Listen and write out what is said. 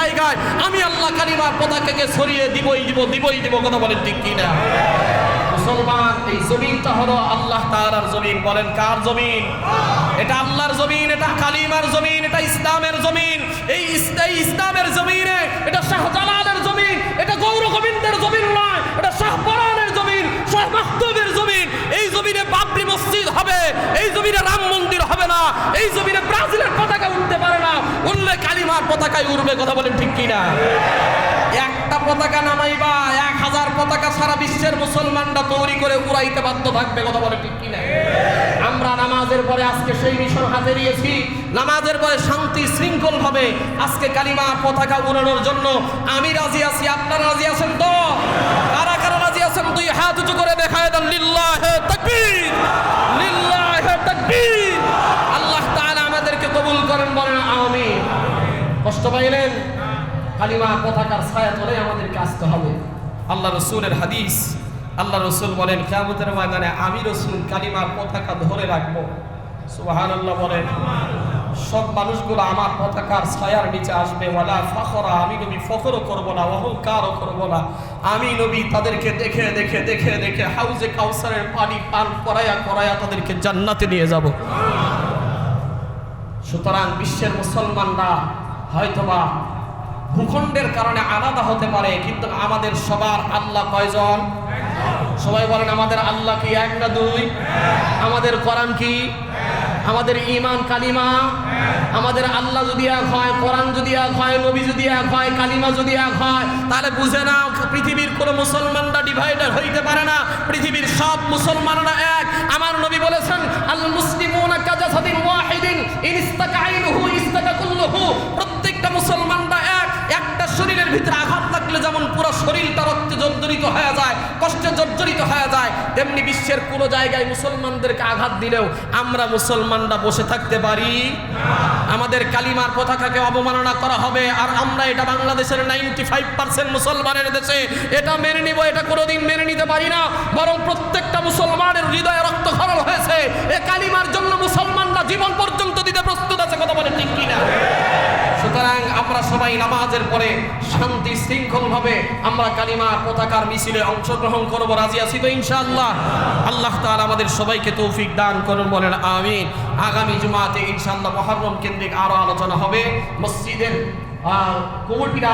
জায়গায় আমি আল্লাহ কালিমার পতাকাকে ছড়িয়ে দিবই দিব। কথা বলেন ঠিক কিনা? মুসলমান, এই জমিনটা হলো আল্লাহ তাআলার জমিন। বলেন কার জমিন? এটা আল্লাহর জমিন, এটা কালিমার জমিন, এটা ইসলামের জমিন। এই ইসলামের জমিনে এটা শাহজালালের জমিন, এটা গৌর গোবিন্দের জমিন নয়, এটা শাহপরানের জমিন, শাহ মাহতুবের জমিন। এই জমিনে বাবরি মসজিদ হবে, এই জমিনে রাম মন্দির হবে না, এই জমিনে ব্রাজিলের পতাকা উঠতে পারে না, উঠলে কালিমার পতাকায় উড়বে। কথা বলেন ঠিক কিনা? একটা পতাকা নামাইবা 1000 পতাকা সারা বিশ্বের মুসলমানরা তৈরি করে উড়াইতে বাধ্য থাকবে। কথা বলে ঠিক কিনা? আমরা নামাজের পরে আজকে সেই মিশন হাতে নিয়েছি। নামাজের পরে শান্তি শৃঙ্খল ভাবে আজকে কালিমা পতাকা উড়ানোর জন্য আমি রাজি আছি। আপনারা রাজি আছেন তো? কারা কারা রাজি আছেন? দুই হাত উঁচু করে দেখায় দেন লিল্লাহে তাকবীর, লিল্লাহে তাকবীর। আল্লাহ তাআলা আমাদেরকে কবুল করেন, বলেন আমিন। কষ্ট পাইলেন? কালিমা পতাকার ছায়া ধরে আমাদেরকে আসতে হবে। আল্লাহ রসুলের হাদিস, আল্লাহ রসুল বলেন কিয়ামতের ময়দানে আমি রসুল কালিমার পতাকা ধরে রাখবো। সুবহানাল্লাহ বলেন। সব মানুষগুলো আমার পতাকার ছায়ার নিচে আসবে। ওয়ালা ফখরা, আমি নবী ফখরও করবো না, অহংকারও করবো না। আমি নবী তাদেরকে দেখে দেখে দেখে দেখে হাউজে কাউসারের পানি পান করায়া তাদেরকে জান্নাতে নিয়ে যাব। সুতরাং বিশ্বের মুসলমানরা হয়তোবা ভূখণ্ডের কারণে আলাদা হতে পারে, কিন্তু আমাদের সবার আল্লাহ কয়জন? সবাই বলেন আমাদের আল্লাহ কি এক না দুই? আমাদের কোরআন কি? আমাদের ঈমান কালিমা? আমাদের আল্লাহ যদি এক হয়, কোরআন যদি এক হয়, নবী যদি এক হয়, কালিমা যদি এক হয়, তাহলে বুঝে না পৃথিবীর কোনো মুসলমানরা ডিভাইডার হইতে পারে না। পৃথিবীর সব মুসলমানরা এক। আমার নবী বলেছেন আল মুসলিমুনা কাজাসাদিন ওয়াহিদিন ইন ইস্তাকা আইনুহু ইস্তাকা কুল্লুহু। প্রত্যেকটা মুসলমানরা এক। একটা শরীরের ভিতরে আঘাত লাগলে যেমন পুরো শরীরটা রক্তে জর্জরিত হয়ে যায়, কষ্টে জর্জরিত হয়ে যায়, তেমনি বিশ্বের কোনো জায়গায় মুসলমানদেরকে আঘাত দিলেও আমরা মুসলমানরা বসে থাকতে পারি? আমাদের কালিমার পতাকাকে অবমাননা করা হবে, আর আমরা এটা বাংলাদেশের 95% মুসলমানের দেশে এটা মেনে নিব? এটা কোনোদিন মেনে নিতে পারি না। বরং প্রত্যেকটা মুসলমানের হৃদয়ে রক্তক্ষরণ হয়েছে। এই কালিমার জন্য মুসলমানরা জীবন পর্যন্ত দিতে প্রস্তুত আছে। কথা বলে ঠিক কিনা? সুতরাং আমরা সবাই নামাজের পরে শান্তি শৃঙ্খল ভাবে আমরা কালিমা পতাকার মিছিলে অংশগ্রহণ করব। রাজি আছি তো ইনশাআল্লাহ? আল্লাহ তাআলা আমাদের সবাইকে তৌফিক দান করুন, বলেন আমিন। আগামী জুমাতে ইনশাআল্লাহ মুহররম কেন্দ্রিক আরো আলোচনা হবে। মসজিদের কমিটিরা